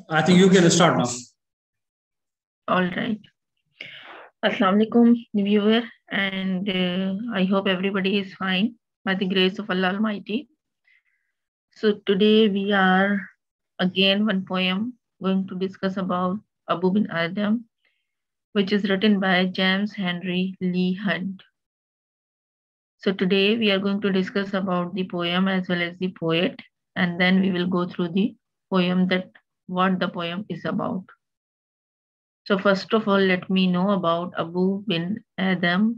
I think you can start now. All right. Assalamu alaikum, viewer, and I hope everybody is fine by the grace of Allah Almighty. So today we are again one poem going to discuss about Abou Ben Adhem, which is written by James Henry Lee Hunt. So today we are going to discuss about the poem as well as the poet, and then we will go through the poem, that what the poem is about. So first of all, let me know about Abou Ben Adhem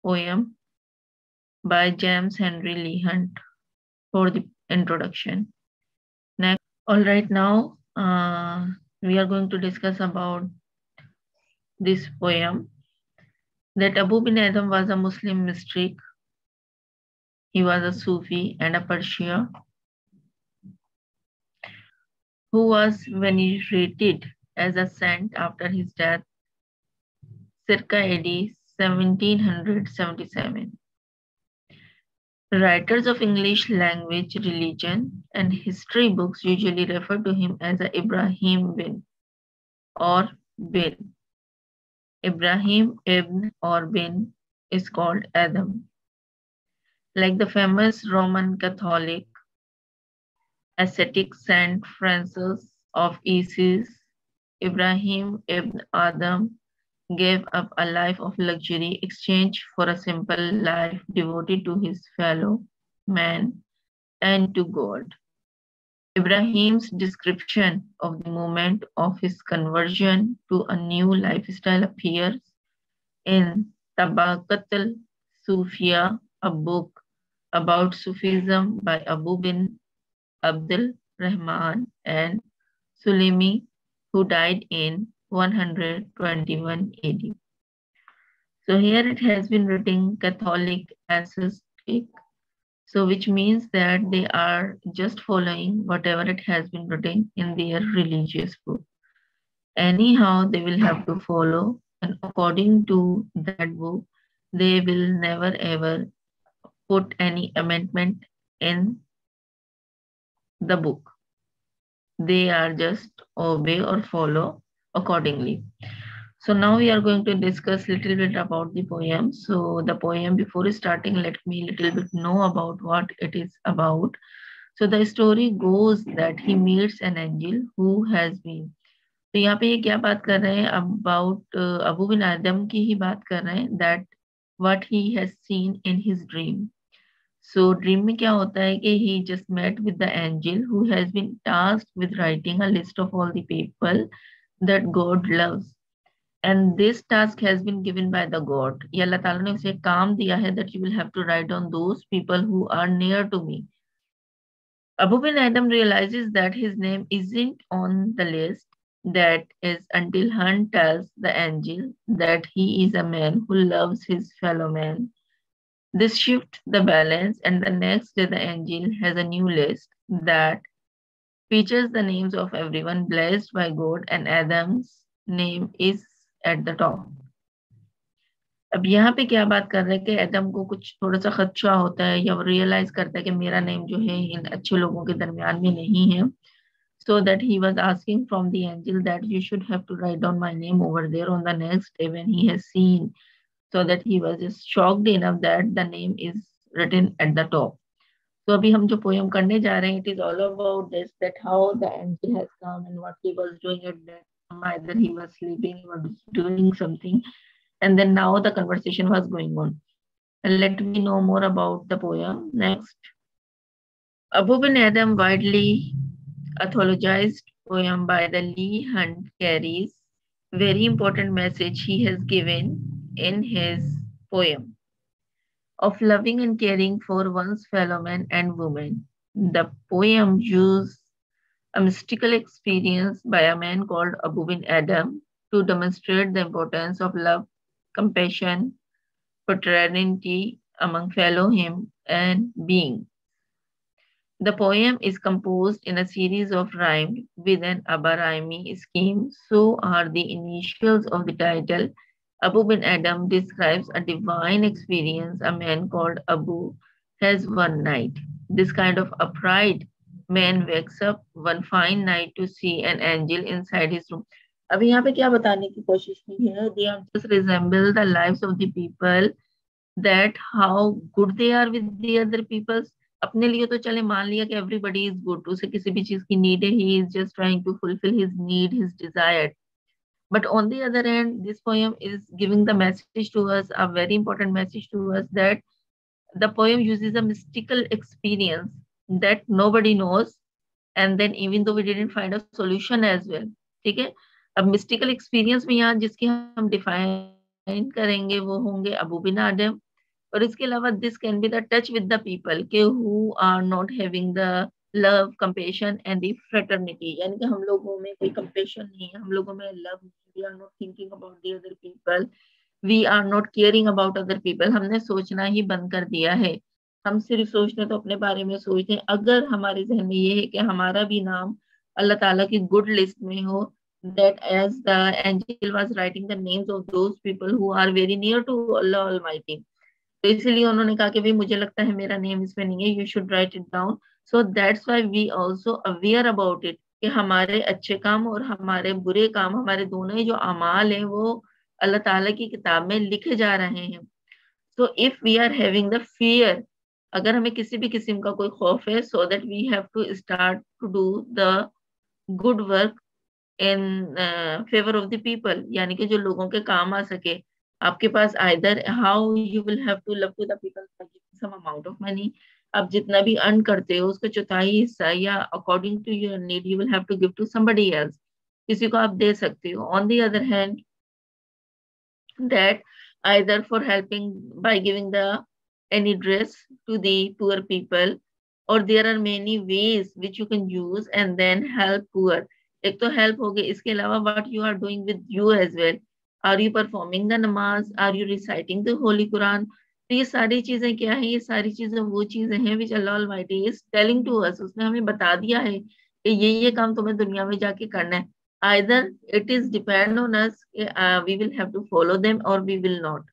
poem by James Henry Lee Hunt for the introduction. Next, all right, now we are going to discuss about this poem. That Abou Ben Adhem was a Muslim mystic. He was a Sufi and a Persia who was venerated as a saint after his death, circa AD 1777. Writers of English language, religion, and history books usually refer to him as Ibrahim bin or bin. Ibrahim ibn or bin is called Adam. Like the famous Roman Catholic ascetic Saint Francis of Assisi, Ibrahim ibn Adhem gave up a life of luxury in exchange for a simple life devoted to his fellow man and to God. Ibrahim's description of the moment of his conversion to a new lifestyle appears in Tabaqat al-Sufia, a book about Sufism by Abou Ben Abdul Rahman and Sulaimi, who died in 121 AD. So here it has been written Catholic ascetic, so which means that they are just following whatever it has been written in their religious book. Anyhow, they will have to follow, and according to that book, they will never ever put any amendment in the book. They are just obey or follow accordingly. So now we are going to discuss a little bit about the poem. So the poem, before starting, let me little bit know about what it is about. So the story goes that he meets an angel who has been. तो यहाँ पे ये क्या बात कर रहे हैं, about Abou Ben Adhem की ही बात कर रहे हैं, that what he has seen in his dream. So dream में क्या होता है कि he just met with the angel who has been tasked with writing a list of all the people that God loves. And this task has been given by the God. ये अल्लाह ताला ने उसे काम दिया है that you will have to write on those people who are near to me. Abou Ben Adhem realizes that his name isn't on the list. That is until Hunt tells the angel that he is a man who loves his fellow man. This shifts the balance, and the next day the angel has a new list that features the names of everyone blessed by God, and Adam's name is at the top. अब यहाँ पे क्या बात कर रहे हैं कि Adam को कुछ थोड़ा सा खदशा होता है, या वो रियलाइज करता है कि मेरा नेम जो है इन अच्छे लोगों के दरमियान में नहीं है. So that he was asking from the angel that you should have to write down my name over there on the next day when he has seen. So that he was just shocked enough that the name is written at the top. So अभी हम जो poem करने जा रहे हैं, it is all about this, that how the angel has come and what he was doing at that time. Either he was sleeping, he was doing something, and then now the conversation was going on. And let me know more about the poem. Next, Abou Ben Adhem, widely anthologized poem by the Lee Hunt, carries very important message he has given in his poem of loving and caring for one's fellow man and woman. The poem uses a mystical experience by a man called Abou Ben Adhem to demonstrate the importance of love, compassion, fraternity among fellow human beings. The poem is composed in a series of rhymes with an abarami scheme. So are the initials of the title. Abou Ben Adhem describes a divine experience a man called Abu has one night. This kind of upright man wakes up one fine night to see an angel inside his room. अभी यहाँ पे क्या बताने की कोशिश की है? They have just resemble the lives of the people, that how good they are with the other people. अपने लिए तो चले मान लिया कि everybody is good, उसे किसी भी चीज की need है, he is just trying to fulfill his need, his desire. But on the other hand, this poem is giving the message to us, a very important message to us, that the poem uses a mystical experience that nobody knows, and then even though we didn't find a solution as well. ठीक है? अब mystical experience में यहाँ जिसकी हम define करेंगे वो होंगे अबू बिन आदम, और इसके अलावा this can be the touch with the people के who are not having the love compassion and the fraternity, यानी कि हम लोगों में कोई कंपेशन नहीं है, हम लोगों में लव नहीं, we are not thinking about the other people, we are not caring about other people, हमने सोचना ही बंद कर दिया है, हम सिर्फ सोचते तो अपने बारे में सोचते हैं। अगर हमारे जहन में ये है कि हमारा भी नाम अल्लाह ताला की गुड लिस्ट में हो, that as the angel was writing the names of those people who are very near to Allah Almighty, तो इसलिए उन्होंने कहा कि भाई मुझे लगता है मेरा नेम इसमें नहीं है, you should write it down. So that's why we also aware about it कि हमारे अच्छे काम और हमारे बुरे काम, हमारे दोनों ही जो अमाल हैं वो अल्लाह ताला की किताब में लिखे जा रहे हैं। So if we are having the fear, अगर हमें किसी भी किस्म का कोई खौफ है, so that we have to start to do the good work in favour of the people, यानी कि जो लोगों के काम आ सके। आपके पास either how you will have to love to the people some amount of money, आप जितना भी अर्न करते हो उसका चौथाई हिस्सा या according to your need you will have to give to somebody else, किसी को आप दे सकते हो। On the other hand, that either for helping by giving the any dress to the poor people, or there are many ways which you can use and then help poor। एक तो help हो गई, इसके अलावा what you are doing with you as well, are you performing the namaz, are you reciting the holy Quran। तो ये सारी चीजें क्या है? ये सारी चीजें वो चीजें हैं which Allah Almighty is telling to us, उसने हमें बता दिया है कि ये काम तुम्हें दुनिया में जाके करना है। either it is depend on us, we will have to follow them or we will not।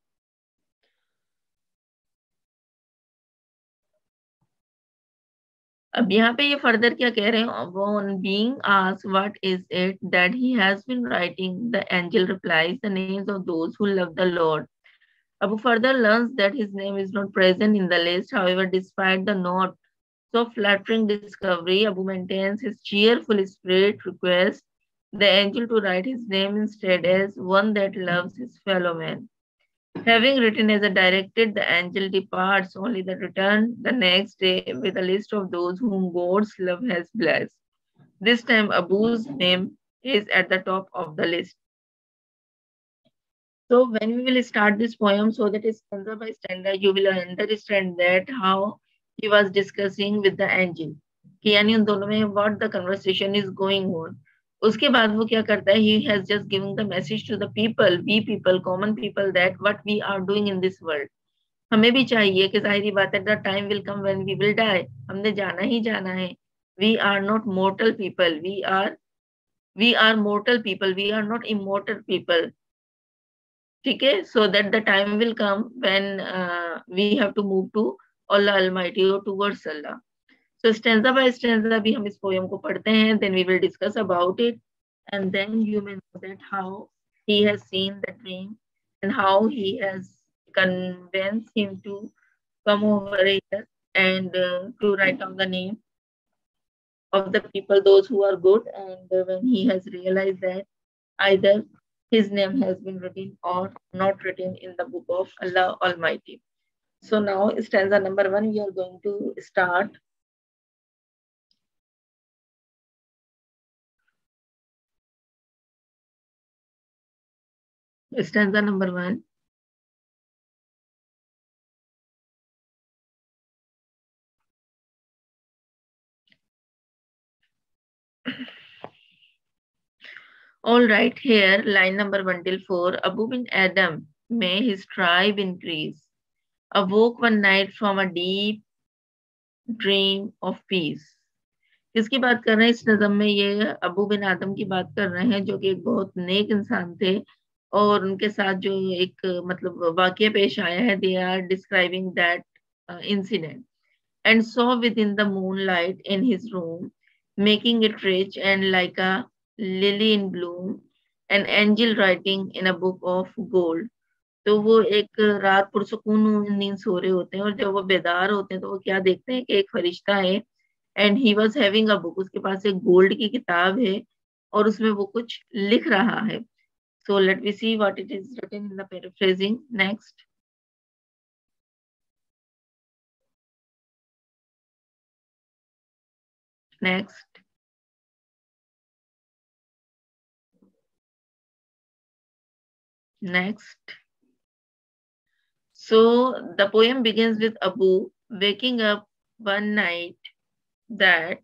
अब यहाँ पे ये फर्दर क्या कह रहे हैं? on being asked what is it that he has been writing, the angel replies the names of those who love the Lord। Abu further learns that his name is not present in the list, however despite the not so flattering discovery, Abu maintains his cheerful spirit, requests the angel to write his name instead as one that loves his fellow man। Having written as a directed, the angel departs, only to return the next day with a list of those whom God's love has blessed। This time Abu's name is at the top of the list। So when we will start this poem, so that is stanza by stanza, you will understand that how he was discussing with the angel, कि यानी उन दोनों में what the conversation is going on। उसके बाद वो क्या करता है? He has just given the message to the people, we people, common people, that what we are doing in this world। हमें भी चाहिए कि जाहिर बात है, the time will come when we will die, हमने जाना ही जाना है। We are not mortal people, we are mortal people, we are not immortal people। ठीक है? So that the time will come when we have to move to Allah Almighty or towards Allah। So stanza by stanza भी हम इस poem को पढ़ते हैं, then we will discuss about it, and then you may know that how he has seen the dream and how he has convinced him to come over here and to write down the name of the people, those who are good, and when he has realized that either his name has been written or not written in the book of Allah Almighty। So now stanza number 1 we are going to start। Stanza number 1। All right, here line number 1 till 4। Abou Ben Adhem, may his tribe increase, awoke one night from a deep dream of peace। किसकी बात कर रहे हैं इस नज़म में? ये अबू बिन आदम की बात कर रहे हैं, जो कि एक बहुत नेक इंसान थे, और उनके साथ जो एक मतलब वाकया पेश आया है, they are describing that incident. and saw within the moonlight in his room, making it rich and like a lily in bloom, an angel writing in a book of gold. तो वो एक रात पुरसुकून नींद सो रहे होते हैं और जब वो बेदार होते हैं तो वो क्या देखते हैं कि एक फरिश्ता है and he was having a book, उसके पास एक गोल्ड की किताब है और उसमें वो कुछ लिख रहा है. So let me see what it is written in the paraphrasing. Next. Next. Next. So the poem begins with Abu waking up one night that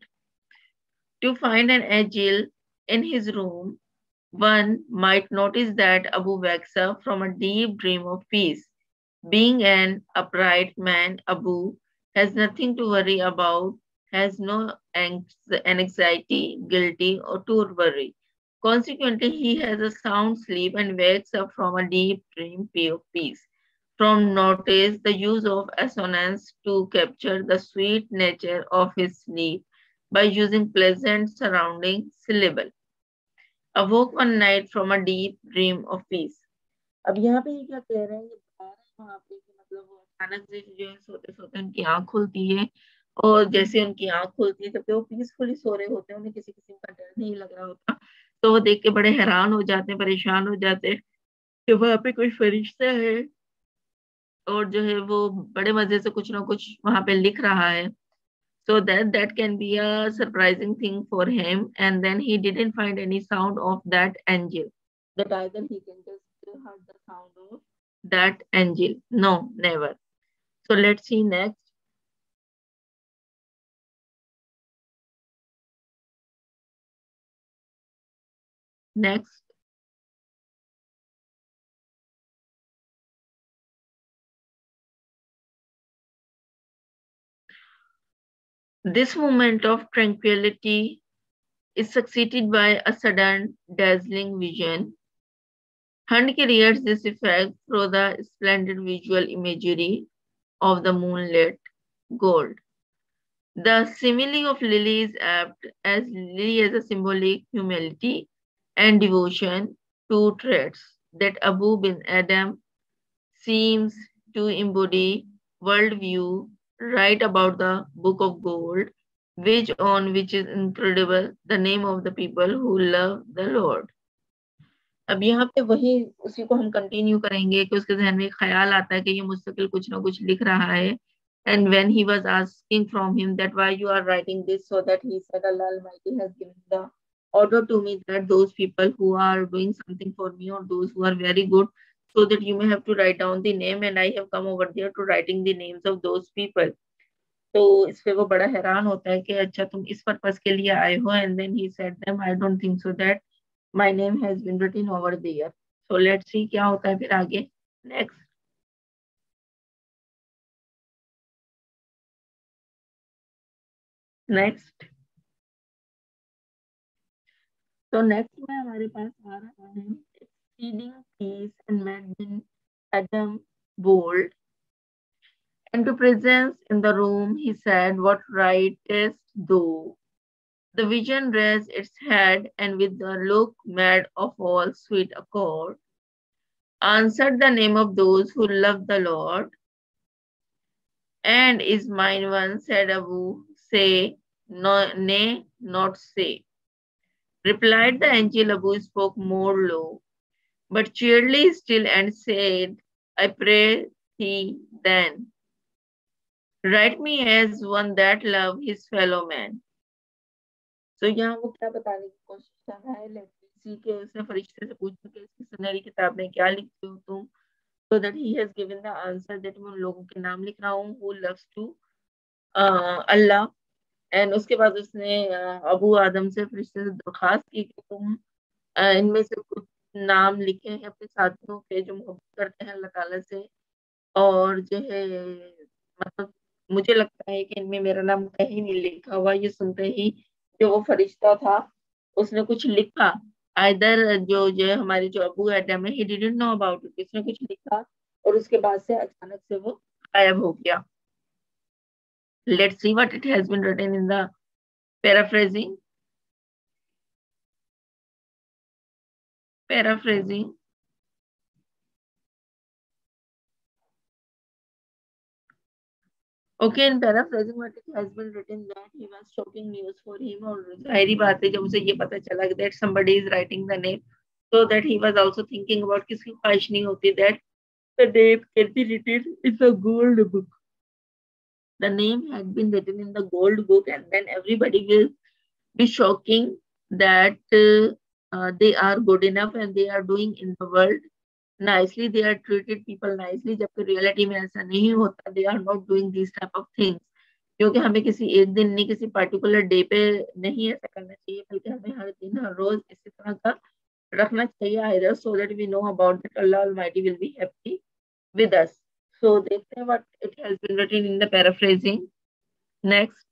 to find an angel in his room. One might notice that Abu wakes up from a deep dream of peace. Being an upright man, Abu has nothing to worry about, has no anxiety, guilty, or to worry. Consequently, he has a sound sleep and wakes up from a deep dream of peace. From notice the use of assonance to capture the sweet nature of his sleep by using pleasant surrounding syllable. Awoke one night from a deep dream of peace. अब यहाँ पे ये क्या कह रहे हैं, ये बता रहे हैं वहाँ पे कि मतलब वो अचानक से जो है सोते सोते उनकी आंख खुलती है और जैसे उनकी आंख खुलती है जबकि वो पीसफुली सो रहे होते हैं, उन्हें किसी किस्म का डर नहीं लग रहा होता, तो वो देख के बड़े हैरान हो जाते हैं, परेशान हो जाते हैं कि वहाँ पे कोई फरिश्ता है और जो है वो बड़े मजे से कुछ ना कुछ वहां पे लिख रहा है. So that can be a surprising thing for him, and then he didn't find any sound of that angel. That either he can just heard the sound of that angel. No, never. So let's see next. Next. This moment of tranquility is succeeded by a sudden dazzling vision. Hunt creates this effect through the splendid visual imagery of the moonlit gold. The simile of lily is apt, as lily has a symbolic humility and devotion, two traits that Abou Ben Adhem seems to embody worldview right about the book of gold, which is incredible, the name of the people who love the Lord. अब यहाँ पे वही उसी को हम continue करेंगे कि उसके जहन में ख्याल आता है कि ये मुस्तकिल कुछ ना कुछ लिख रहा है. And when he was asking from him that why you are writing this, so that he said, Allah Almighty has given the order to me that those people who are doing something for me or those who are very good, so that you may have to write down the name, and I have come over there to writing the names of those people. तो इस पे वो बड़ा हैरान होता है कि अच्छा तुम इस पर्पस के लिए आए हो. And then he said them, I don't think so that my name has been written over there. So let's see क्या होता है फिर आगे. Next. Next. तो नेक्स्ट में हमारे पास आ रहा है exceeding peace and made Ben Adhem bold. And to presence in the room, he said, what writest thou? The vision raised its head, and with a look made of all sweet accord, answered the name of those who love the Lord. And is mine one, said Abu, say, no, nay, not say. Replied the angel, Abu spoke more low, but cheerily still, and said, I pray thee then, write me as one that love his fellow man. So यहाँ वो क्या बताने की कोशिश कर रहा है, let's see, कि उसने फरिश्ते से पूछा कि इसकी सुनहरी किताब में क्या लिखते हो तुम. So that he has given the answer that मैं उन लोगों के नाम लिख रहा हूँ who loves to Allah. And उसके बाद उसने अबू आदम से फरिश्ते से दरख्वास्त की कि तुम इनमें से कुछ नाम लिखे हैं अपने साथियों के जो मोहब्बत करते हैं अल्लाह ताला से, और जो है मतलब मुझे लगता है कि इनमें मेरा नाम कहीं नहीं लिखा हुआ. ये सुनते ही जो वो फरिश्ता था उसने कुछ लिखा, आइदर जो है हमारे जो अबू एडम है, he didn't know about it, उसने कुछ लिखा और उसके बाद से अचानक से वो गायब हो गया. Let's see what it has been written in the paraphrasing. Paraphrasing. Okay, in paraphrasing what it has been written that he was shocking news for him और जाहिर बात है जब उसे ये पता चला that somebody is writing the name, so that he was also thinking about किसकी ख्वाहिश नहीं होती that the name can be written in the gold book. The name had been written in the gold book, and then everybody will be shocking that they are good enough and they are doing in the world nicely. They are treated people nicely. जबकि reality में ऐसा नहीं होता. They are not doing these type of things. क्योंकि हमें किसी एक दिन नहीं किसी पर्टिकुलर डे पे नहीं ऐसा करना चाहिए बल्कि हमें हर दिन हर रोज इसी तरह का रखना चाहिए either so that we know about that Allah Almighty will be happy with us. So देखते हैं what it has been written in the paraphrasing. Next.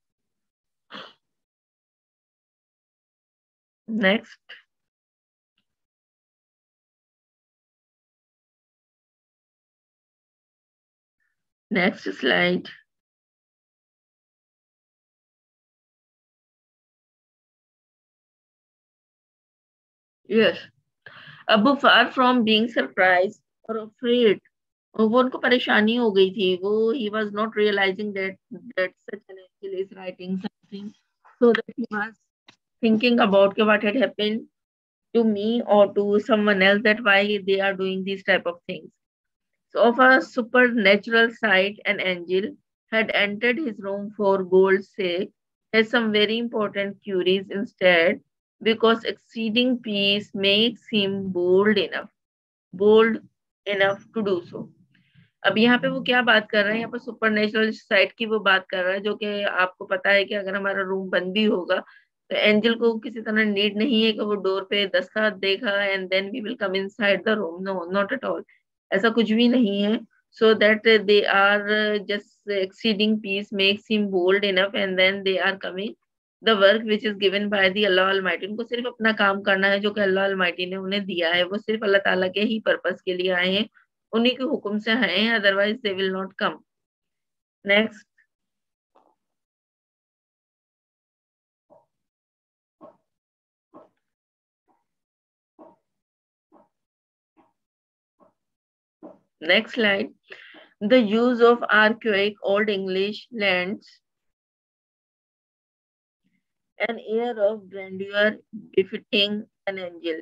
Next. Next slide. Yes. Abu, far from being surprised or afraid, वो उनको परेशानी हो गई थी वो he was not realizing that such an angel is writing something, so that he was thinking about what had happened to me or to someone else, that why they are doing these type of things. So of a supernatural sight, an angel had entered his room for gold's sake, has some very important queries instead, because exceeding peace makes him bold enough to do so. अब यहाँ पे वो क्या बात कर रहा है, यहाँ पर सुपर नेचुरल साइट की वो बात कर रहा है, जो कि आपको पता है कि अगर हमारा रूम बंद भी होगा तो एंजल को किसी तरह नीड नहीं है कि वो डोर पे दस्तखत देगा and then we will come inside the room. No, not at all. ऐसा कुछ भी नहीं है. So that they are just exceeding peace makes him bold enough and then they are coming the work which is given by the Allah almighty. उनको सिर्फ अपना काम करना है जो कि अल्लाह अलमाइटी ने उन्हें दिया है. वो सिर्फ अल्लाह ताला के ही पर्पस के लिए आए हैं, उन्हीं के हुक्म से हैं, otherwise they will not come. Next. Next slide. The use of archaic Old English lends an air of grandeur befitting an angel.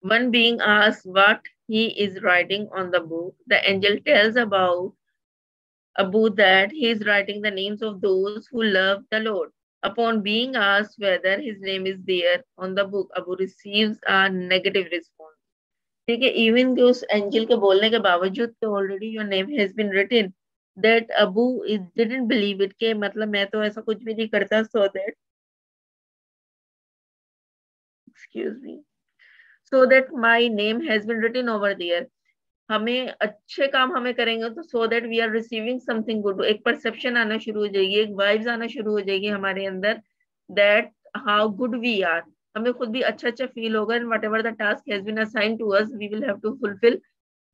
One being asks what he is writing on the book. The angel tells about Abu that he is writing the names of those who love the Lord. Upon being asked whether his name is there on the book, Abu receives a negative response. ठीक है, even के उस angel के बोलने के बावजूद कि already your name has been written, that Abu didn't believe it के मतलब मैं तो ऐसा कुछ भी नहीं करता, so that excuse me, so that my name has been written over there. हमें अच्छे काम हमें करेंगे तो so that we are receiving something good. एक परसेप्शन आना शुरू हो जाएगी, एक वाइब्स आना शुरू हो जाएगी हमारे अंदर, that how good we are. हमें खुद भी अच्छा अच्छा फील होगा and whatever the task has been assigned to us we will have to fulfil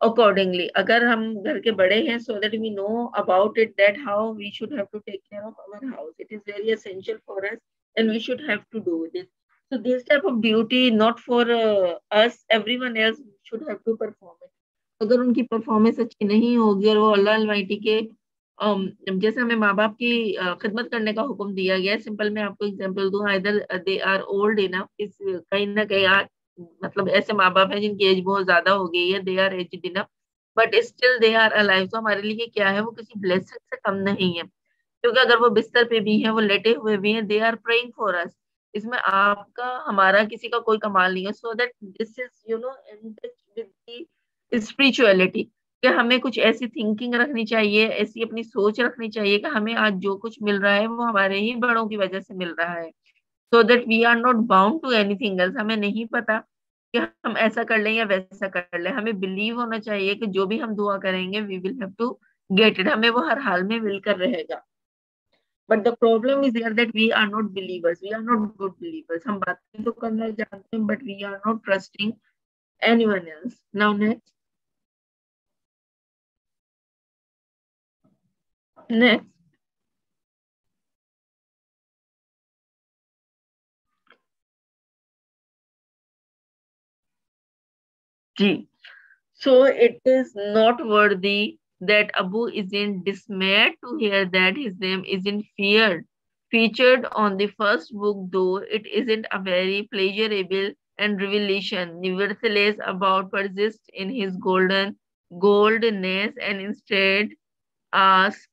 accordingly. अगर हम घर के बड़े हैं, so that we know about it, that how we should have to take care of our house. It is very essential for us and we should have to do this. So this type of duty not for us, everyone else should have to perform it. अगर उनकी performance अच्छी नहीं होगी और वो अल्लाह Almighty के जैसे हमें माँ बाप की खिदमत करने का हुक्म दिया गया है. सिंपल मैं आपको एग्जांपल दूं, either they are old enough, इस कहीं ना कहीं मतलब ऐसे माँ बाप हैं जिनकी एज बहुत ज्यादा हो गई है, they are aged enough but still they are alive. तो हमारे लिए क्या है, वो किसी ब्लेसिंग से कम नहीं है, क्योंकि अगर वो बिस्तर पे भी है, वो लेटे हुए भी हैं, they are praying for us. इसमें आपका हमारा किसी का कोई कमाल नहीं है. So that this is you know in touch with the spirituality, कि हमें कुछ ऐसी थिंकिंग रखनी चाहिए, ऐसी अपनी सोच रखनी चाहिए कि हमें आज जो कुछ मिल रहा है वो हमारे ही बड़ों की वजह से मिल रहा है. So that we are not bound to anything else. हमें नहीं पता कि हम ऐसा कर लें या वैसा कर लें. हमें बिलीव होना चाहिए कि जो भी हम दुआ करेंगे we will have to get it. हमें वो हर हाल में मिलकर रहेगा. But the problem is here that we are not believers, we are not good believers. हम बातें तो करना जानते हैं but we are not trusting anyone else. Now next. Next. G. So it is noteworthy that Abu isn't dismayed to hear that his name isn't featured on the first book, though it isn't a very pleasurable and revelation. Nevertheless, about persists in his goldness and instead ask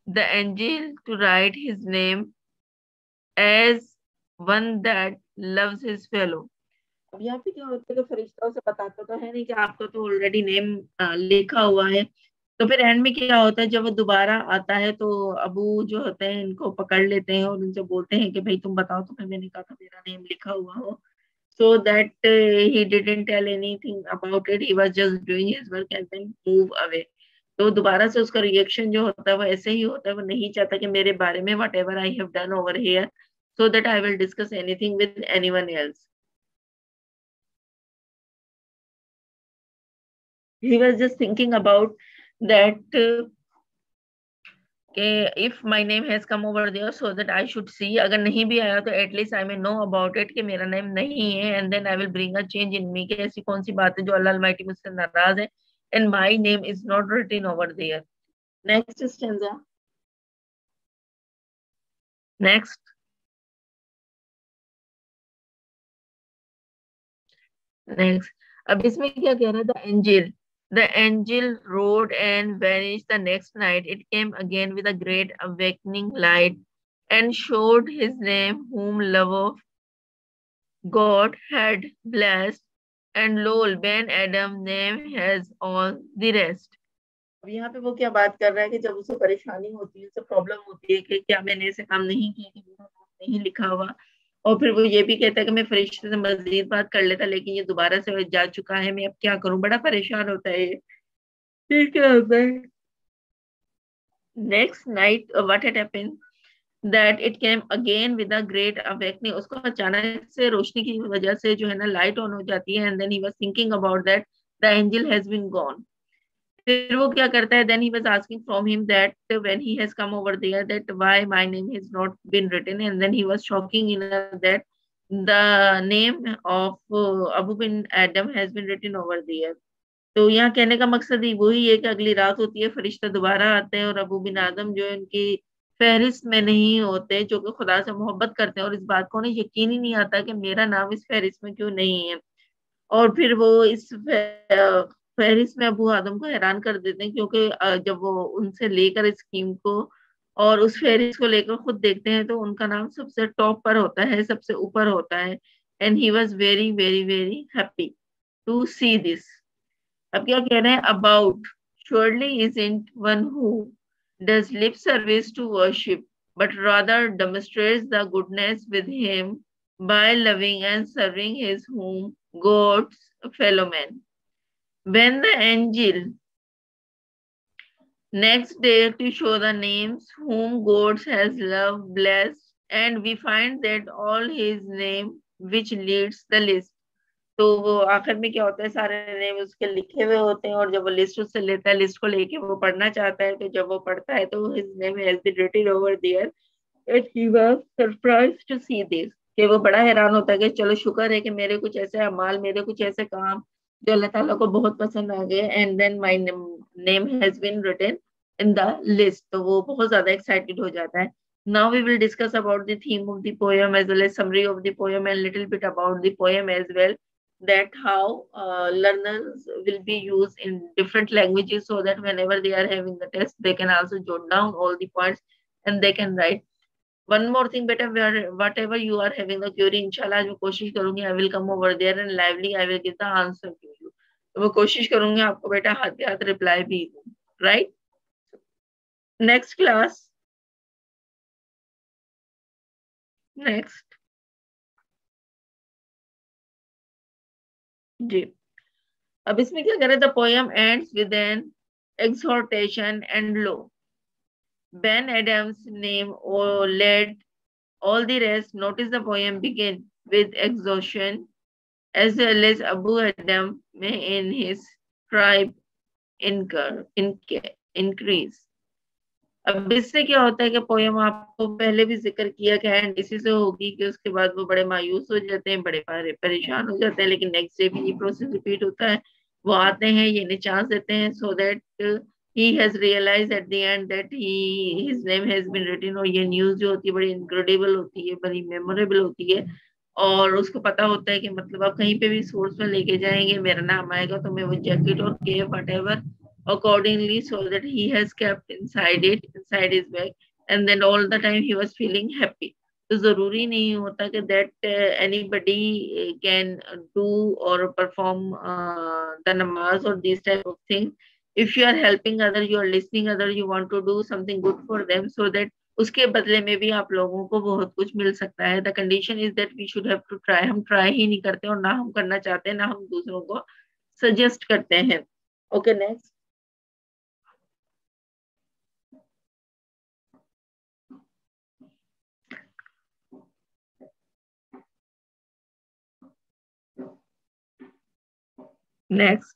the angel to write his name as one that loves his fellow. अब यहाँ पे क्या होता है कि फरिश्ता उसे बताता तो है नहीं कि आपका तो ऑलरेडी नेम लिखा हुआ है। तो फिर एंड में क्या होता है, जब वो दोबारा आता है तो अबू जो होते हैं इनको पकड़ लेते हैं और उनसे बोलते हैं कि भाई तुम बताओ। तो फिर मैंने कहा था मेरा नेम लिखा हुआ हो। So that he didn't tell anything about it. He was just doing his work and then move away. तो दोबारा से उसका रिएक्शन जो होता है वो ऐसे ही होता है। वो नहीं चाहता कि मेरे बारे में whatever I have done over here, so that I will discuss anything with anyone else. He was just thinking about that if my name has come over there, so that I should see. अगर नहीं भी आया तो at least I may know about it कि मेरा name नहीं है, and then I will bring a change in me कि ऐसी कौन सी बात है जो अल्लाह Almighty मुझसे नाराज है, and my name is not written over there. Next stanza. Next. Next. अब इसमें क्या कह रहा है? The angel rode and vanished the next night. It came again with a great awakening light and showed his name, whom love of God had blessed. And lo, Ben Adam name has all the rest. अब यहाँ पे वो क्या बात कर रहा है कि जब उसे परेशानी होती है, उसे प्रॉब्लम होती है कि क्या मैंने ऐसे काम नहीं किया कि मेरा नाम नहीं लिखा हुआ, और फिर वो ये भी कहता है कि मैं फरिश्ते से मजीद बात कर लेता, लेकिन ये दोबारा से जा चुका है, मैं अब क्या करूं। बड़ा परेशान होता है ये। फिर क्या होता है? Next night what had happened that it came again with a great awakening. उसको अचानक से रोशनी की वजह से जो है ना लाइट ऑन हो जाती है, and then he was thinking about that the angel has been gone. फिर वो क्या करता है? Then he was asking from him that when he has come over there that why my name has not been written, and then he was shocking enough that the name of Abou Ben Adhem has been written over there. तो यहाँ कहने का मकसद ही वही है कि अगली रात होती है, फरिश्ता दोबारा आते हैं और अबू बिन आदम जो है उनकी फहरिस्त में नहीं होते, जो कि खुदा से मोहब्बत करते हैं, और इस बात को उन्हें यकीन ही नहीं आता कि मेरा नाम इस फहरिस्त में क्यों नहीं है। और फिर वो इस फहरिस्त में अबू आदम को हैरान कर देते हैं, क्योंकि जब वो उनसे लेकर इस स्कीम को और उस फहरिस्त को लेकर खुद देखते हैं तो उनका नाम सबसे टॉप पर होता है, सबसे ऊपर होता है। And he was very very very happy to see this. अब क्या कह रहे हैं? About surely isn't one who does lip service to worship, but rather demonstrates the goodness with him by loving and serving his whom God's fellow man. When the angel next day to show the names whom God has loved, blessed, and we find that all his name which leads the list. तो वो आखिर में क्या होता है, सारे name उसके लिखे हुए होते हैं, और जब वो लिस्ट उससे लेता है, लिस्ट को लेके वो पढ़ना चाहता है, तो जब वो पढ़ता है तो his name has been written over there, and he was surprised to see this, कि वो बड़ा हैरान होता है कि चलो शुक्र है कि मेरे कुछ ऐसे अमाल, मेरे कुछ ऐसे काम जो अल्लाह ताला को बहुत पसंद आ गए, and then my name has been written in the list. तो वो बहुत ज्यादा excited हो जाता है. Now we will discuss about the theme of the poem as well as summary of the poem and little bit about the poem as well, that how learners will be used in different languages, so that whenever they are having the test they can also jot down all the points and they can write. One more thing बेटा, whatever you are having the query, इंशाल्लाह आज मैं कोशिश करूंगी I will come over there and lively I will give the answer to you. तो मैं कोशिश करूंगी आपको बेटा हाथ के हाथ रिप्लाई भी दूं, right? Next class. Next. जी, अब इसमें क्या करें? The poem ends with an exhortation and lo, Ben Adham's name led all the rest. Notice the poem begin with exhaustion, as well as Abu Adam may in his tribe increase. अब इससे क्या होता है कि poem आपको पहले भी जिक्र किया कि एंड इसी से होगी कि उसके बाद वो बड़े मायूस हो जाते हैं, बड़े परेशान हो जाते हैं, लेकिन नेक्स्ट डे भी ये प्रोसेस रिपीट होता है। वो आते हैं, ये इन्हें चांस देते हैं, so that he has realise at the end that he his name has been written. और ये न्यूज जो होती है बड़ी इनक्रेडिबल होती है, बड़ी मेमोरेबल होती है। और उसको पता होता है कि मतलब आप कहीं पे भी सोर्स में लेके जाएंगे, मेरा नाम आएगा, तो मैं वो जैकेट और cap whatever accordingly, so that he has kept inside his bag, and then all the time he was feeling happy. तो जरूरी नहीं होता कि that anybody can do or perform the namaz or these type of things. If you are helping other, you are listening other, you want to do something good for them, so that उसके बदले में भी आप लोगों को बहुत कुछ मिल सकता है। The condition is that we should have to try. हम ट्राई ही नहीं करते और ना हम करना चाहते हैं, ना हम दूसरों को सजेस्ट करते हैं। Okay, next. नेक्स्ट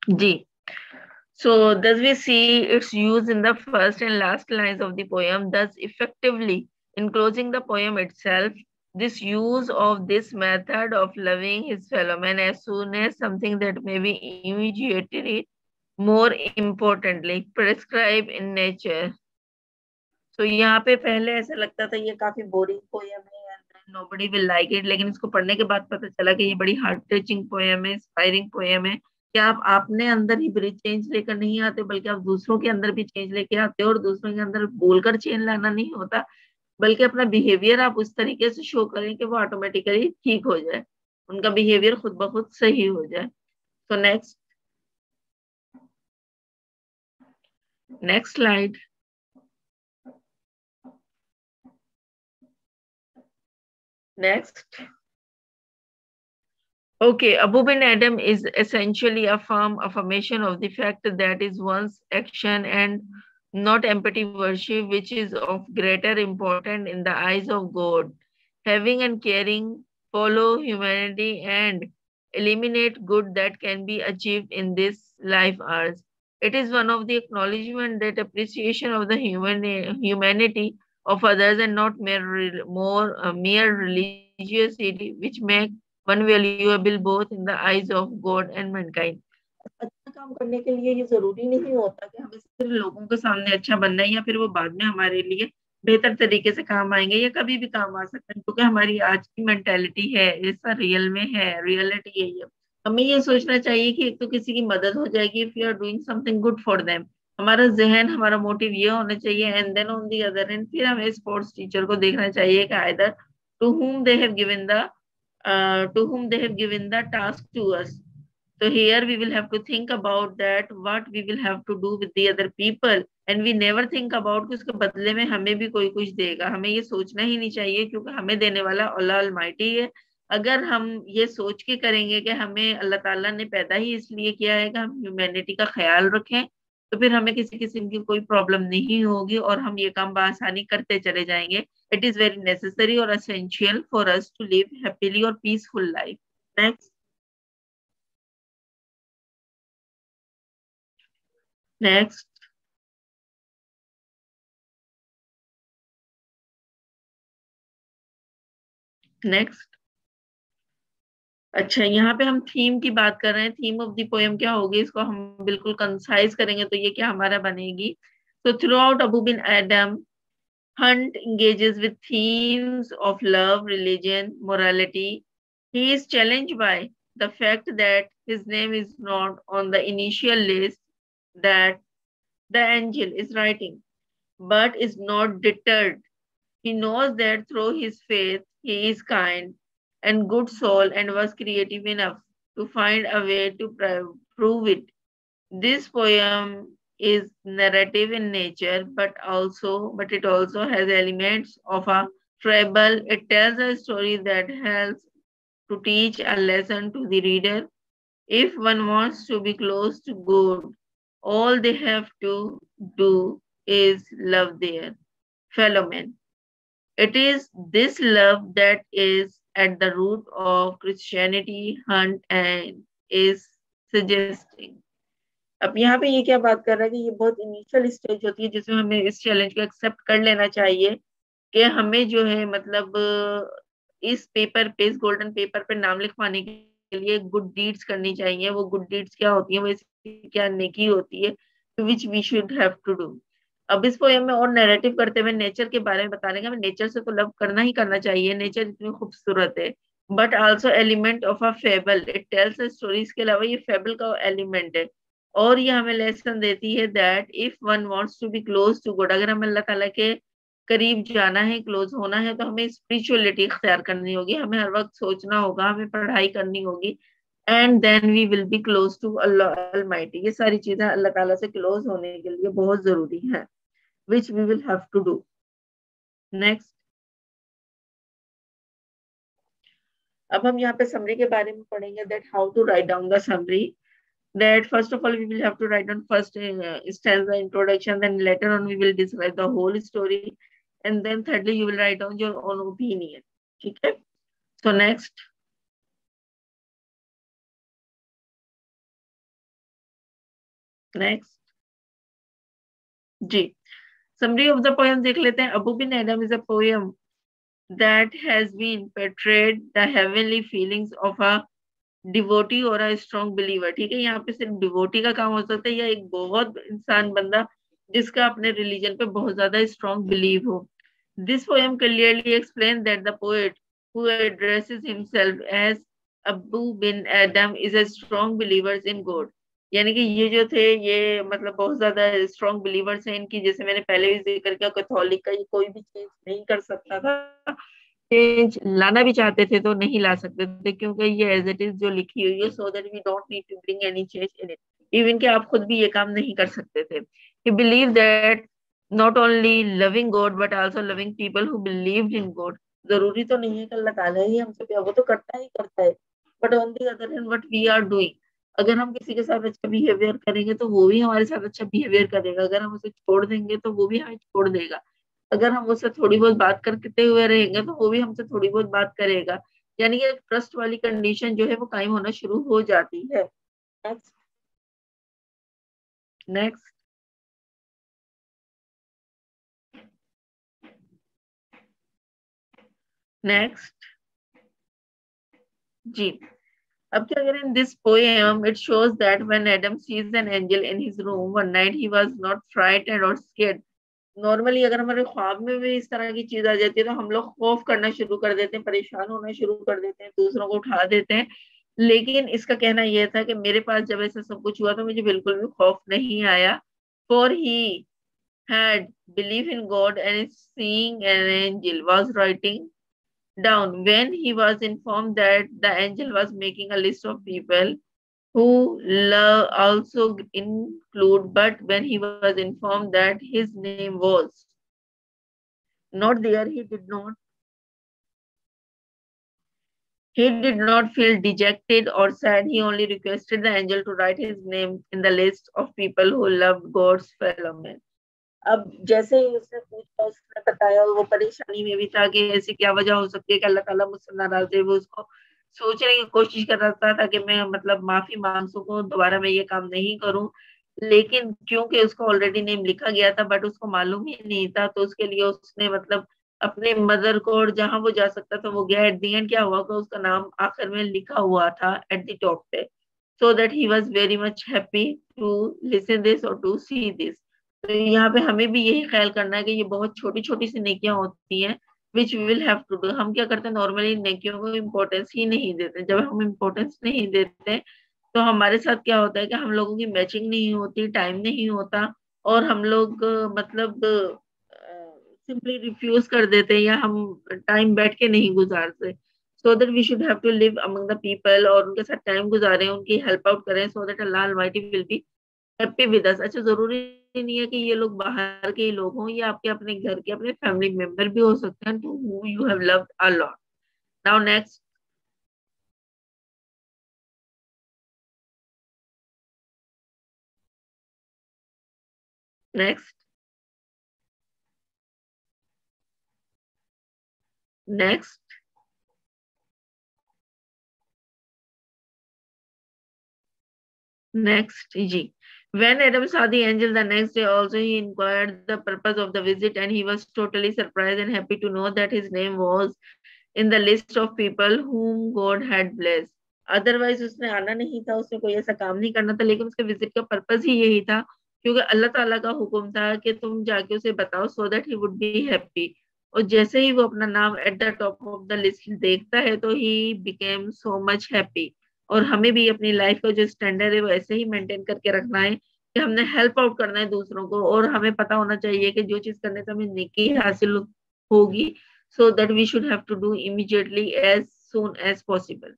जी। So thus we see its use in the first and last lines of the poem, thus effectively enclosing the poem itself. This use of this method of loving his fellow man as soon as something that may be immediately more importantly prescribed in nature. So यहाँ पे पहले ऐसा लगता था ये काफी boring poem है, nobody will like it, लेकिन इसको पढ़ने के बाद पता चला कि ये बड़ी हार्ट टचिंग पोयम है, इंस्पायरिंग पोयम है। कि आप अपने अंदर ही बड़ी चेंज लेकर नहीं आते, बल्कि आप दूसरों के अंदर भी चेंज लेके आते हो। और दूसरों के अंदर बोलकर चेंज लाना नहीं होता, बल्कि अपना बिहेवियर आप उस तरीके से शो करें कि वो ऑटोमेटिकली ठीक हो जाए, उनका बिहेवियर खुद ब खुद सही हो जाए। तो next slide. Next. Okay, Abou Ben Adhem is essentially a firm affirmation of the fact that is one's action and not empty worship, which is of greater importance in the eyes of God. Having and caring, follow humanity and eliminate good that can be achieved in this life ours. It is one of the acknowledgement that appreciation of the humanity of others and not mere religiosity, which make one valuable both in the eyes of God and mankind. अच्छा काम करने के लिए ये जरूरी नहीं होता कि हमें सिर्फ लोगों के सामने अच्छा बनना है, या फिर वो बाद में हमारे लिए बेहतर तरीके से काम आएंगे, या कभी भी काम आ सकते हैं, क्योंकि हमारी आज की मेंटेलिटी है, ऐसा रियल में है, रियलिटी है ये। हमें ये सोचना चाहिए कि एक तो किसी की मदद हो जाएगी if you are doing something good for them. हमारा जहन, हमारा मोटिव ये होना चाहिए। And then on the other end फिर हमें स्पोर्ट्स टीचर को देखना चाहिए कि either to whom they have given the task to us. So here we will have to think about that what we will have to do with the other people, and we never think about कि उसके बदले में हमें भी कोई कुछ देगा। हमें ये सोचना ही नहीं चाहिए, क्योंकि हमें देने वाला अल्लाह अलमाइटी है। अगर हम ये सोच के करेंगे कि हमें अल्लाह ताला ने पैदा ही इसलिए किया है कि हम ह्यूमैनिटी का ख्याल रखें, तो फिर हमें किसी किस्म की कोई प्रॉब्लम नहीं होगी और हम ये काम बआसानी करते चले जाएंगे। It is very necessary or essential for us to live happily or peaceful life. Next. Next. Next. अच्छा, यहाँ पे हम थीम की बात कर रहे हैं। थीम ऑफ द पोएम क्या होगी, इसको हम बिल्कुल कंसाइज करेंगे तो ये क्या हमारा बनेगी। So throughout Abou Ben Adhem, Hunt engages with themes of love, religion, morality. He is challenged by the fact that his name is not on the initial list that the angel is writing, but is not deterred. He knows that through his faith, he is kind and good soul and was creative enough to find a way to prove it. This poem is narrative in nature, but it also has elements of a fable. It tells a story that helps to teach a lesson to the reader. If one wants to be close to God, all they have to do is love their fellow men. It is this love that is at the root of Christianity, Hunt and is suggesting. अब यहाँ पे ये क्या बात कर रहा है कि ये बहुत इनिशियल स्टेज होती है जिसमें हमें इस चैलेंज को एक्सेप्ट कर लेना चाहिए कि हमें जो है मतलब इस पेपर पे, इस गोल्डन पेपर पे नाम लिखवाने के लिए गुड डीड्स करनी चाहिए। वो गुड डीड्स क्या होती है, वो क्या नेकी होती है, which we should have to do. अब इस पोएम में और नैरेटिव करते हुए नेचर के बारे में बताने का, हमें नेचर से तो लव करना ही करना चाहिए, नेचर इतनी खूबसूरत है, but also element of a fable, it tells a story. इसके अलावा ये फेबल का एलिमेंट है। और ये हमें लेसन देती है that if one wants to be close to God, अगर हमें अल्लाह ताला के करीब जाना है, क्लोज होना है, तो हमें स्पिरिचुअलिटी इख्तियार करनी होगी, हमें हर वक्त सोचना होगा, हमें पढ़ाई करनी होगी, and then we will be close to Allah almighty. ये सारी चीजें अल्लाह ताला से क्लोज होने के लिए बहुत जरूरी है, which we will have to do. Next, अब हम यहाँ पे समरी के बारे में पढ़ेंगे, that how to write down the summary. That first of all we will have to write down first stanza introduction, then later on we will describe the whole story, and then thirdly you will write down your own opinion. ठीक है? So next, next ji, summary of the poem देख लेते हैं। Abou Ben Adhem is a poem that has been portrayed the heavenly feelings of a devotee और a strong believer. ठीक है, यहाँ पे सिर्फ डिवोटी का काम हो सकता है या एक बहुत इंसान बंदा जिसका अपने रिलीजन पे बहुत ज्यादा स्ट्रॉन्ग बिलीव हो। This poem clearly explain that the poet who addresses himself as Abu bin Adam is a strong believers in God. यानी कि ये जो थे, ये मतलब बहुत ज्यादा स्ट्रॉन्ग बिलीवर्स हैं इनकी, जैसे मैंने पहले भी जिक्र किया, कैथोलिक का ये कोई भी चीज नहीं कर सकता था, चेंज लाना भी चाहते थे तो नहीं ला सकते थे, क्योंकि ये एज इट इज जो लिखी हुई है, so that we don't need to bring any change in it. Even कि आप खुद भी ये काम नहीं कर सकते थे। ही believe that not only loving God but also loving people who believed in God. जरूरी तो नहीं है कि अल्लाह ताला ही हमसे प्यार, वो तो करता ही करता है, but on the other hand what we are doing, अगर हम किसी के साथ अच्छा बिहेवियर करेंगे तो वो भी हमारे साथ अच्छा बिहेवियर करेगा, अगर हम उसे छोड़ देंगे तो वो भी हमें छोड़ देगा, अगर हम उससे थोड़ी बहुत बात करते हुए रहेंगे तो वो भी हमसे थोड़ी बहुत बात करेगा। यानी कि ट्रस्ट वाली कंडीशन जो है वो कायम होना शुरू हो जाती है। नेक्स्ट, नेक्स्ट, नेक्स्ट जी, अब क्या करें। In this poem it shows that when Adam sees an angel in his room one night he was not frightened और स्केर्ड। नॉर्मली अगर हमारे ख्वाब में भी इस तरह की चीज आ जाती है तो हम लोग खौफ करना शुरू कर देते हैं, परेशान होना शुरू कर देते हैं, दूसरों को उठा देते हैं। लेकिन इसका कहना यह था कि मेरे पास जब ऐसा सब कुछ हुआ तो मुझे बिल्कुल भी खौफ नहीं आया, for he had belief in God and seeing an angel was writing down when he was informed that the angel was making a list of people who love also include, but when he was informed that his name was not there, he did not feel dejected or sad. He only requested the angel to write his name in the list of people who loved God's fellow men. अब जैसे ही उसने पूछा, उसने बताया, वो परेशानी में भी था कि ऐसी क्या वजह हो सकती है कि अल्लाह ताला मुझसे नाराज है। वो उसको सोचने की कोशिश कर रहा था कि मैं मतलब माफी मांग सकूं, दोबारा मैं ये काम नहीं करूं, लेकिन क्योंकि उसको ऑलरेडी नेम लिखा गया था बट उसको मालूम ही नहीं था, तो उसके लिए उसने मतलब अपने मदर को, और जहां वो जा सकता था वो गया। एट दी एंड क्या हुआ कि उसका नाम आखिर में लिखा हुआ था एट द टॉप पे, so that he was very much happy to listen this और टू सी दिस। तो यहाँ पे हमें भी यही ख्याल करना है कि ये बहुत छोटी छोटी सी नेकियां होती हैं which we will have to do. हम क्या करते हैं, नॉर्मली नेकियों को इम्पोर्टेंस ही नहीं देते। जब हम इम्पोर्टेंस नहीं देते तो हमारे साथ क्या होता है कि हम लोगों की मैचिंग नहीं होती, टाइम नहीं होता, और हम लोग मतलब सिंपली रिफ्यूज कर देते हैं, या हम टाइम बैठ के नहीं गुजारते। So that we should have to live among the people, और उनके साथ टाइम गुजारें, उनकी हेल्प आउट करें, so that Allah almighty will be happy with us. अच्छा, जरूरी नहीं है कि ये लोग बाहर के ही लोग हों, ये आपके अपने घर के अपने फैमिली मेंबर भी हो सकते हैं, to who you have loved a lot. Now next, next, next, next जी। When Adam saw the angel the next day also, he inquired the purpose of the visit, and he was totally surprised and happy to know that his name was in the list of people whom God had blessed. Otherwise उसने आना नहीं था, उसने कोई ऐसा काम नहीं करना था, लेकिन उसके विजिट का पर्पस ही यही था, क्योंकि अल्लाह ताला का हुक्म था कि तुम जाके उसे बताओ, सो that he would be happy. और जैसे ही वो अपना नाम eight the top of the list देखता है तो he became so much happy. और हमें भी अपनी लाइफ का जो स्टैंडर्ड है वो ऐसे ही मेंटेन करके रखना है कि हमने हेल्प आउट करना है दूसरों को, और हमें पता होना चाहिए कि जो चीज करने से हमें नेकी हासिल होगी, so that we should have to do immediately as soon as possible.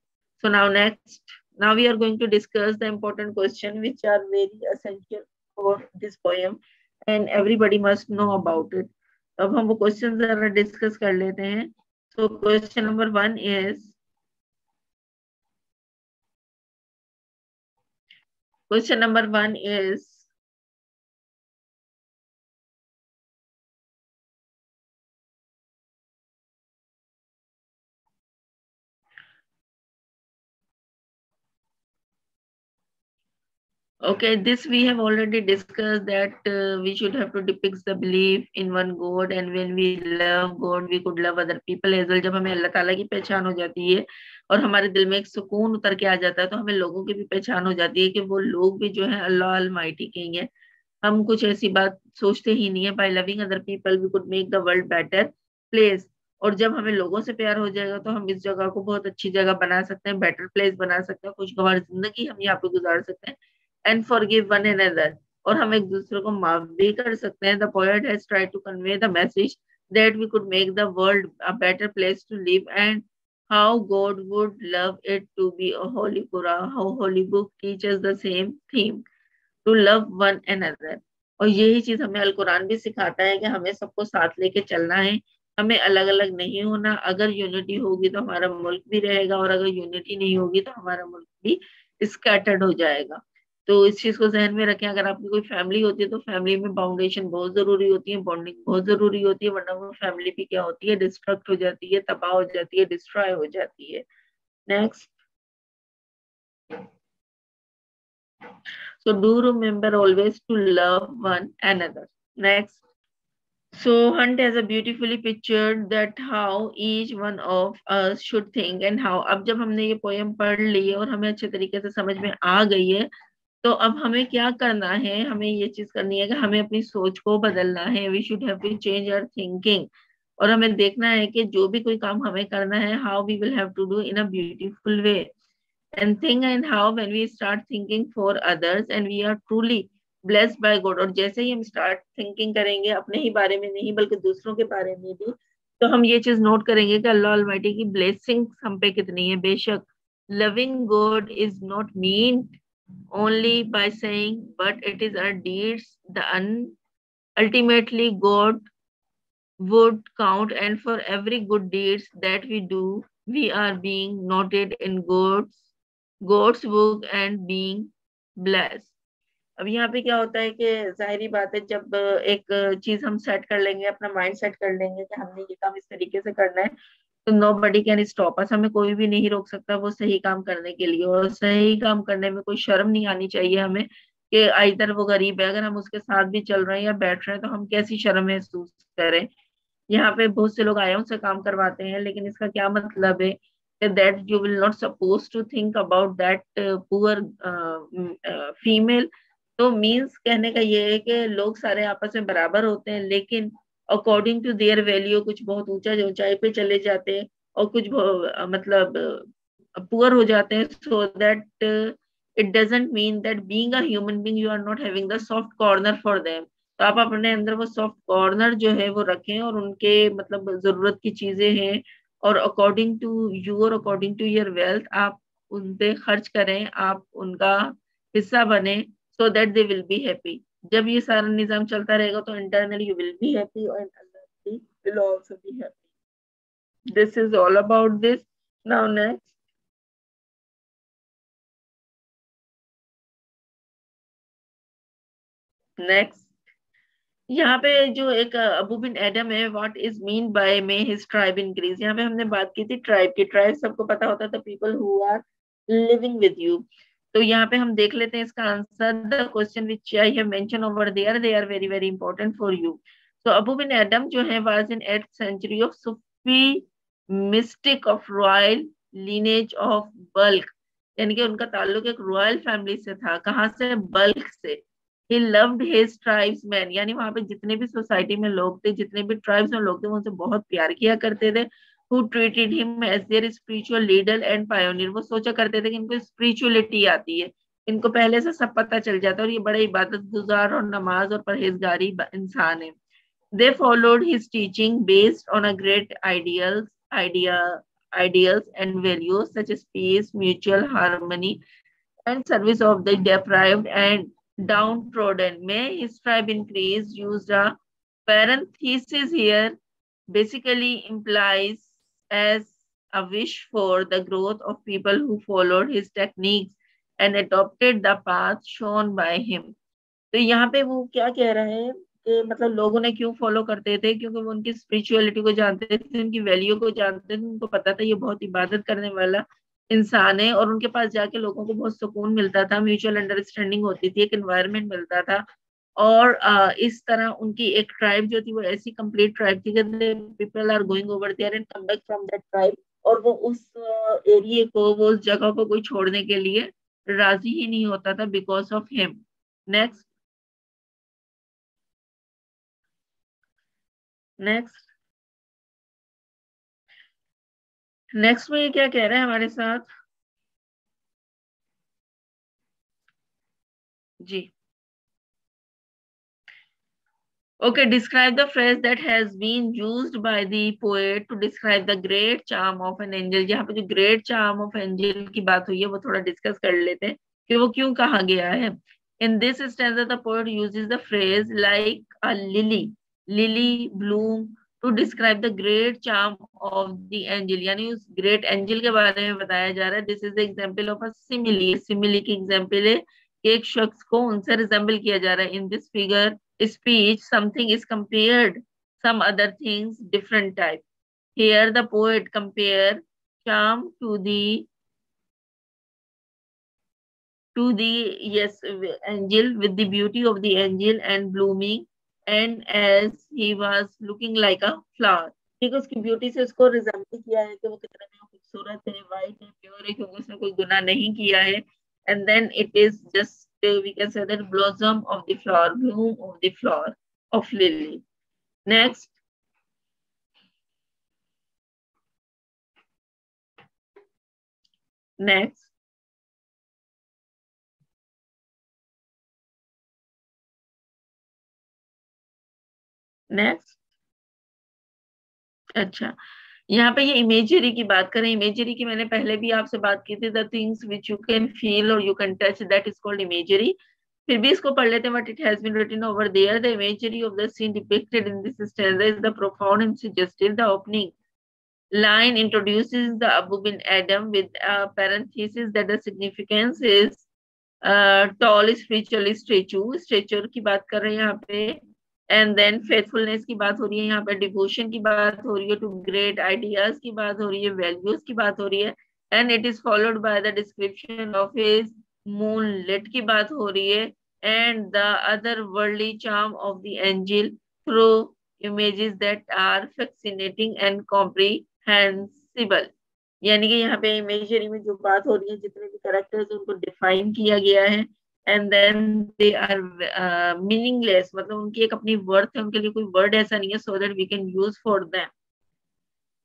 So now next, now we are going to discuss the important question which are very essential for this poem and everybody must know about it. अब हम वो question जरा discuss कर लेते हैं। So question number one is okay, this we have already discussed that we should have to depict the belief in one God, and when we love God, we could love other people as well. जब हमें अल्लाह ताला की पहचान हो जाती है और हमारे दिल में एक सुकून उतर के आ जाता है, तो हमें लोगों की भी पहचान हो जाती है कि वो लोग भी जो है अल्लाह अलमाइटी किंग है। हम कुछ ऐसी बात सोचते ही नहीं है। By loving other people we could make the world better place. और जब हमें लोगों से प्यार हो जाएगा तो हम इस जगह को बहुत अच्छी जगह बना सकते हैं, बेटर प्लेस बना सकते हैं, खुशगवार जिंदगी हम यहाँ पे गुजार सकते हैं। एंड फॉरगिव वन अनदर, और हम एक दूसरे को माफ भी कर सकते हैं। The poet has tried to convey the message that we could make the world a better place to live and how God would love it to be a holy Quran, how holy book teaches the same theme, to love one another। और यही चीज हमें अल कुरान भी सिखाता है कि हमें सबको साथ लेके चलना है, हमें अलग अलग नहीं होना। अगर यूनिटी होगी तो हमारा मुल्क भी रहेगा, और अगर यूनिटी नहीं होगी तो हमारा मुल्क भी स्कैटर्ड हो जाएगा। तो इस चीज को जहन में रखें। अगर आपकी कोई फैमिली होती है तो फैमिली में बाउंडेशन बहुत जरूरी होती है, बॉन्डिंग बहुत जरूरी होती है, वरना वो फैमिली भी क्या होती है, डिस्ट्रक्ट हो जाती है, तबाह हो जाती है, डिस्ट्रॉय हो जाती है। Next, so do remember always to love one another। Next, so Hunt has a beautifully pictured that how each one of us should think and how। अब जब हमने ये पोयम पढ़ ली है और हमें अच्छे तरीके से समझ में आ गई है, तो अब हमें क्या करना है, हमें ये चीज करनी है कि हमें अपनी सोच को बदलना है। We should have to change our thinking. और हमें देखना है कि जो भी कोई काम हमें करना है, how we will have to do in a beautiful way and think, and how when we start thinking for others and we are truly blessed by God। और जैसे ही हम स्टार्ट थिंकिंग करेंगे अपने ही बारे में नहीं बल्कि दूसरों के बारे में भी, तो हम ये चीज नोट करेंगे कि अल्लाह अलमाइटी की ब्लेसिंग्स हम पे कितनी है। बेशक loving God is not mean only by saying, but it is our deeds the ultimately God would count, and for every good deeds that we do we are being noted in God's book and being blessed। अब यहाँ पे क्या होता है कि जाहिरी बात है, जब एक चीज हम सेट कर लेंगे, अपना माइंड सेट कर लेंगे कि हमने ये काम इस तरीके से करना है, तो nobody can stop us. हमें कोई भी नहीं रोक सकता वो सही काम करने के लिए। और सही काम करने में कोई शर्म नहीं आनी चाहिए हमें, कि इधर वो गरीब है, अगर हम उसके साथ भी चल रहे हैं या बैठ रहे हैं तो हम कैसी शर्म महसूस करें। यहाँ पे बहुत से लोग आए उनसे काम करवाते हैं, लेकिन इसका क्या मतलब है, that you will not suppose to think about that poor female. तो मीन्स कहने का ये है कि लोग सारे आपस में बराबर होते हैं, लेकिन अकॉर्डिंग टू देयर वैल्यू कुछ बहुत ऊंचाई पे चले जाते हैं और कुछ मतलब पुअर हो जाते हैं। So that it doesn't mean that being a human being you are not having the soft corner for them. तो आप अपने अंदर वो सॉफ्ट कॉर्नर जो है वो रखें, और उनके मतलब जरूरत की चीजें हैं और अकॉर्डिंग टू यू और अकॉर्डिंग टू योर वेल्थ आप उन पे खर्च करें, आप उनका हिस्सा बने, so that they will be happy. जब ये सारा निजाम चलता रहेगा तो internally you will be happy और Allah will also be happy. This is all about this. Now next, यहाँ पे जो एक अबू बिन एडम है, what is mean by may his tribe increase. यहाँ पे हमने बात की थी ट्राइब की। ट्राइब सबको पता होता था, people who are living with you. तो यहाँ पे हम देख लेते हैं इसका answer. The question which I have mention over there, they are very very important for you. तो अबू बिन एडम जो है was in 8th century of Sufi mystic of royal lineage of Balkh, यानी कि उनका ताल्लुक एक रॉयल फैमिली से था. कहाँ से? बल्क से. He loved his tribes man, यानी वहां पे जितने भी सोसाइटी में लोग थे, जितने भी ट्राइब्स में लोग थे, वो उनसे बहुत प्यार किया करते थे. who treated him as their spiritual leader and pioneer. वो सोचा करते थे कि इनको स्पिरिचुअलिटी आती है, इनको पहले से सब पता चल जाता है और ये बड़े इबादत गुजार और नमाज और परहेजगारी इंसान है. They followed his teaching based on a great ideals and values such as peace, mutual harmony, and service of the deprived and downtrodden. May his tribe increase. Used a parenthesis here basically implies as a wish for the growth of people who followed his techniques and adopted the path shown by him. तो यहाँ पे वो क्या कह रहे हैं कि मतलब लोगों ने क्यों फॉलो करते थे, क्योंकि वो उनकी स्पिरिचुअलिटी को जानते थे, उनकी वैल्यू को जानते थे, उनको पता था ये बहुत इबादत करने वाला इंसान है और उनके पास जाके लोगों को बहुत सुकून मिलता था, म्यूचुअल अंडरस्टैंडिंग होती थी, एक एनवायरनमेंट मिलता था. और इस तरह उनकी एक ट्राइब जो थी वो ऐसी कंप्लीट ट्राइब थी कि people are going over there and come back from that tribe, और वो उस एरिया को, वो उस जगह को कोई छोड़ने के लिए राजी ही नहीं होता था because of him. Next next next में ये क्या कह रहे हैं हमारे साथ जी. Okay, describe the phrase that has been used by the poet to describe the great charm of an angel. यहाँ पे जो great charm of angel की बात हुई है वो थोड़ा डिस्कस कर लेते हैं कि वो क्यों कहा गया है. In this stanza, the poet uses the phrase like a lily bloom to describe the great charm of the angel. यानी उस great angel के बारे में बताया जा रहा है. This is the example of a simile. Simile की example है कि एक शख्स को उनसे resemble किया जा रहा है. In this figure speech, something is compared, some other things different type. Here the poet compare charm to the yes angel, with the beauty of the angel and blooming, and as he was looking like a flower. ठीक है, उसकी beauty से उसको resemble किया है कि वो कितना खूबसूरत है, वाइट है, प्योर है, क्योंकि उसने कोई गुनाह नहीं किया है. And then it is just we can say that blossom of the flower, bloom of the flower of lily. Next next next अच्छा, यहाँ पे ये इमेजरी की बात करें. इमेजरी की मैंने पहले भी आपसे बात की थी. The things which you can feel और you can touch, that is called imagery. फिर भी इसको पढ़ लेते हैं. What it has been written over there, the imagery of the scene depicted in this stanza is the profound and suggestive. The opening line introduces the Abou Ben Adhem with a parenthesis that the significance is tall spiritual stature की बात कर रहे हैं यहाँ पे. And then faithfulness की बात हो रही है यहाँ पे, डिवोशन की बात हो रही है, टू ग्रेट आइडियाज की बात हो रही है, वैल्यूज की बात हो रही है. And it is followed by the description of his moonlit की बात हो रही है. And the other worldly charm of the angel through images that are fascinating and comprehensible. यानी कि यहाँ पे इमेजरी में जो बात हो रही है, जितने भी कैरेक्टर्स उनको डिफाइन किया गया है. And then they are meaningless, मतलब उनकी एक अपनी वर्थ है, उनके लिए कोई वर्ड ऐसा नहीं है so that we can use for them.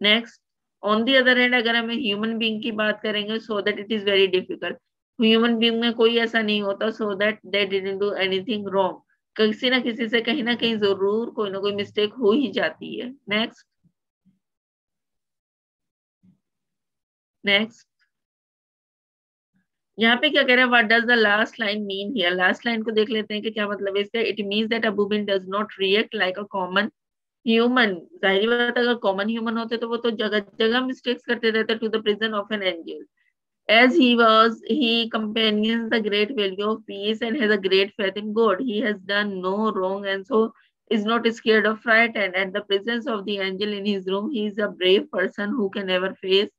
Next, on the other hand अगर हमें ह्यूमन बीइंग की बात करेंगे, so that it is very difficult. Human being में कोई ऐसा नहीं होता so that they didn't do anything wrong. किसी ना किसी से कहीं ना कहीं जरूर कोई ना कोई मिस्टेक हो ही जाती है. नेक्स्ट नेक्स्ट यहाँ पे क्या कह रहा है, what does the last line mean here. Last line को देख लेते हैं कि क्या मतलब है इसका. It means that Abu bin does not react like a common human. जाहिर बात है, अगर कॉमन ह्यूमन होते तो वो तो जगह जगह मिस्टेक्स करते रहते to the prison of an angel. As he companions the great value of peace and has a great faith in God. He has done no wrong and so is not scared or frightened. At the presence of the angel in his room, he is a brave person who can never face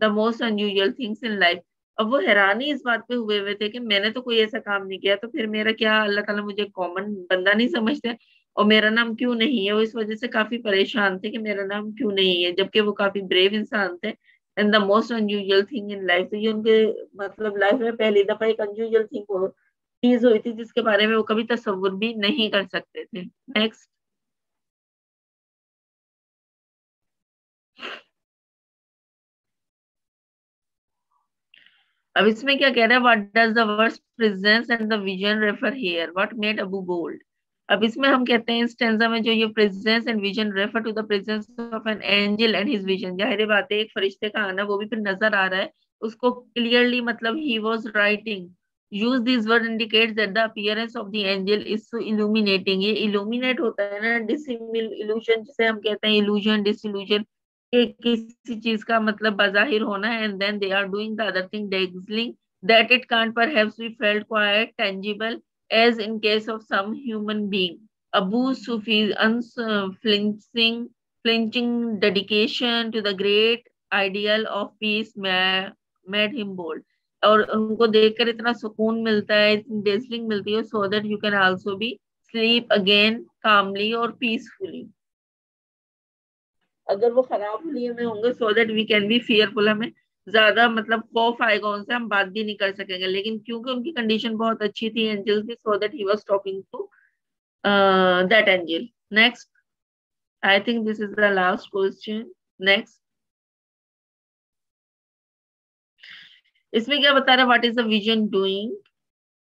the most unusual things in life. अब वो हैरान ही इस बात पे हुए हुए थे कि मैंने तो कोई ऐसा काम नहीं किया, तो फिर मेरा क्या, अल्लाह ताला मुझे कॉमन बंदा नहीं समझते और मेरा नाम क्यों नहीं है। वो इस वजह से काफी परेशान थे कि मेरा नाम क्यों नहीं है, जबकि वो काफी ब्रेव इंसान थे। And the most unusual thing in life, तो ये उनके मतलब लाइफ में पहली दफा एक अनयूजुअल थिंग चीज हुई थी जिसके बारे में वो कभी तसव्वुर भी नहीं कर सकते थे। नेक्स्ट। अब इसमें क्या कह रहा है, what does the word presence and the vision refer here, what made Abu bold. अब इसमें हम कहते हैं, इस स्टेंजा में जो ये presence and vision refer to the presence of an angel and his vision, जाहिर बात है एक फरिश्ते का आना वो भी फिर नजर आ रहा है उसको क्लियरली, मतलब he was writing. Use this word indicates that the appearance of the angel is so illuminating, ये इल्यूमिनेट होता है ना, डिसिमिल इल्यूजन जिसे हम कहते हैं, इल्यूजन डिsillusion, कि किसी चीज का मतलब बाजाहिर होना है, and then they are doing the other thing dazzling that it can't perhaps be felt quite tangible as in case of some human being. Abu Sufi's flinching dedication to the great ideal of peace made him bold. और उनको देखकर इतना सुकून मिलता है, इतनी dazzling मिलती है, so that you can also be sleep again calmly or peacefully. अगर वो खराब लिए में होंगे, so that we can be fearful, हमें ज्यादा मतलब खौफ आएगा उनसे, हम बात भी नहीं कर सकेंगे, लेकिन क्योंकि उनकी कंडीशन बहुत अच्छी थी एंजल की, so that he was talking to that angel. Next, I think this is the last question. Next, इसमें क्या बता रहा है, what is the vision doing,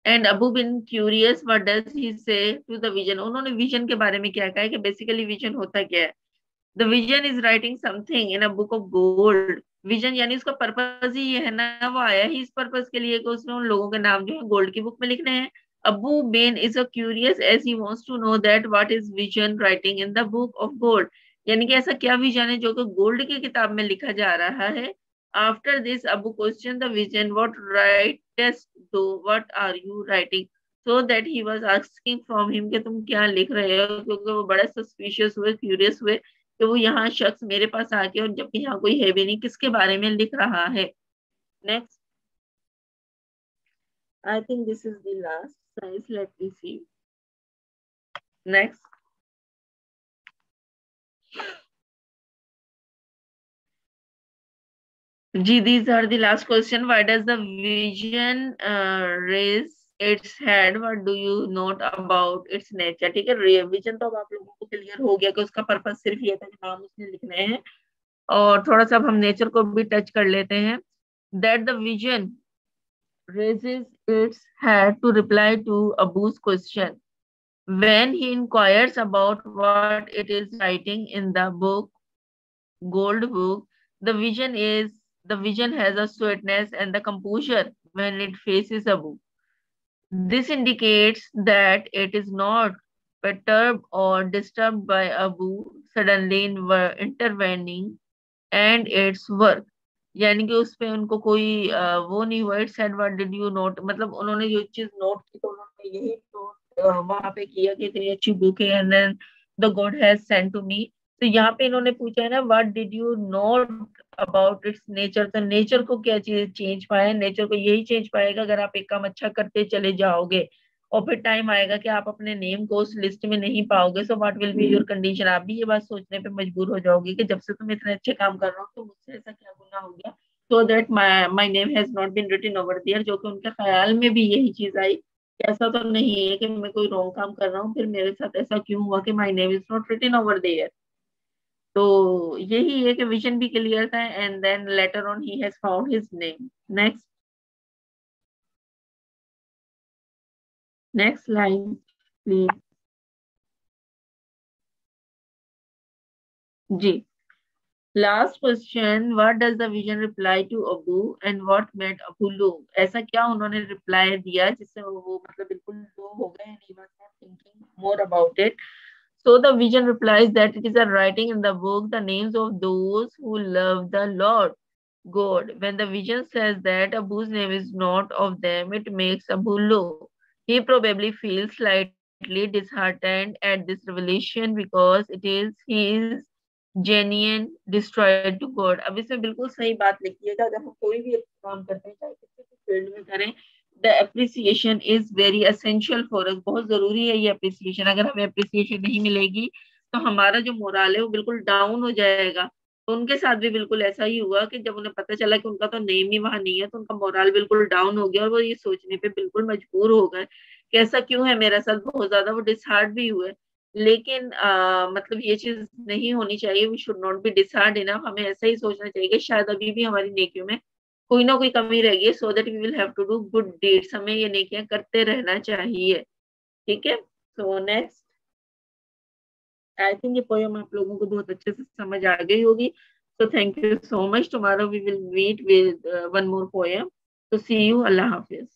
and Abu bin curious what does he say to the vision. उन्होंने vision के बारे में क्या कहा है कि बेसिकली विजन होता क्या है। The vision is writing something in a book of gold. Vision यानी उसका पर्पज ही ये है ना, वो आया ही इस पर्पज के लिए कि उसने उन लोगों के नाम जो है गोल्ड की बुक में लिखने हैं। Abu Ben is a curious as he wants to know that what is vision writing in the book of gold, यानी कि ऐसा क्या विजन है जो कि गोल्ड की किताब में लिखा जा रहा है। After this Abou question the vision, what writest thou, what are you writing, so that he was asking from him कि तुम क्या लिख रहे हो, क्योंकि वो बड़े सस्पिशियस हुए, क्यूरियस हुए कि वो यहाँ शख्स मेरे पास आके, और जबकि यहाँ कोई है भी नहीं, किसके बारे में लिख रहा है। Next, I think this is the last size, let me see. Next, जी, these are the last question. Why does the vision raise its head? What do you note about its nature? ठीक है, vision तो अब आप लोगों को clear हो गया कि उसका पर्पस सिर्फ ये था कि नाम उसने लिखने हैं, और थोड़ा सा अब हम नेचर को भी टच कर लेते हैं। That the vision raises its head to reply to Abu's question. When he inquires about what it is writing in the book, gold book, the vision is the vision has a sweetness and the composure when it faces Abu. This indicates that it is not perturbed or disturbed by Abu suddenly intervening and its work. यानी कि उस पे उनको कोई वो नहीं हुआ। It said what did you note, मतलब उन्होंने जो चीज नोट की तो उन्होंने यही नोट वहां पे किया कि इतनी अच्छी बुक है, and then the God has sent to me. तो यहाँ पे इन्होंने पूछा है ना, what did you note about its nature, तो नेचर को क्या चीज चेंज पाया, नेचर को यही चेंज पाएगा अगर आप एक काम अच्छा करते चले जाओगे, और फिर टाइम आएगा कि आप अपने नेम को उस लिस्ट में नहीं पाओगे। So what will be your condition, आप भी ये बात सोचने पे मजबूर हो जाओगे कि जब से तुम इतने अच्छे काम कर रहे हो तो मुझसे ऐसा क्या गुनाह हो गया, so that my name has not been written over there. जो कि उनके ख्याल में भी यही चीज आई कि ऐसा तो नहीं है कि मैं कोई रॉन्ग काम कर रहा हूँ, फिर मेरे साथ ऐसा क्यों हुआ कि my name is not written over there. तो यही है कि विजन भी क्लियर था, and then later on he has found his name. Next, next line please. जी, last question, what does the vision reply to Abou and what made Abou low. ऐसा क्या उन्होंने रिप्लाई दिया जिससे वो मतलब बिल्कुल लो हो गए, and he was not thinking more about it. So the vision replies that it is a writing in the book the names of those who love the Lord God. When the vision says that Abu's name is not of them, it makes Abu low. He probably feels slightly disheartened at this revelation because it is his genuine destroyed to God. अब इसमें बिल्कुल सही बात लिखी है कि अगर हम कोई भी काम करते हैं, चाहे फील्ड में करें। The appreciation is very essential for us, बहुत जरूरी है ये अप्रिसिएशन। अगर हमें अप्रिसिएशन नहीं मिलेगी तो हमारा जो मोरल है वो बिल्कुल डाउन हो जाएगा। तो उनके साथ भी बिल्कुल ऐसा ही हुआ कि जब उन्हें पता चला कि उनका तो नेम ही वहां नहीं है, तो उनका मोरल बिल्कुल डाउन हो गया और वो ये सोचने पे बिल्कुल मजबूर हो गए कि ऐसा क्यों है मेरे साथ। बहुत ज्यादा वो डिसहार्ट भी हुए। लेकिन मतलब ये चीज नहीं होनी चाहिए। We should not be disheartened. हमें ऐसा ही सोचना चाहिए कि शायद अभी भी हमारी नेकियों में कोई ना कोई कमी रह गई है, so that we will have to do good deeds. हमें ये नेकियां करते रहना चाहिए। ठीक है। सो नेक्स्ट, आई थिंक ये पोयम आप लोगों को बहुत अच्छे से समझ आ गई होगी। So thank you so much. Tomorrow we will meet with one more poem. तो सी यू। Allah Hafiz.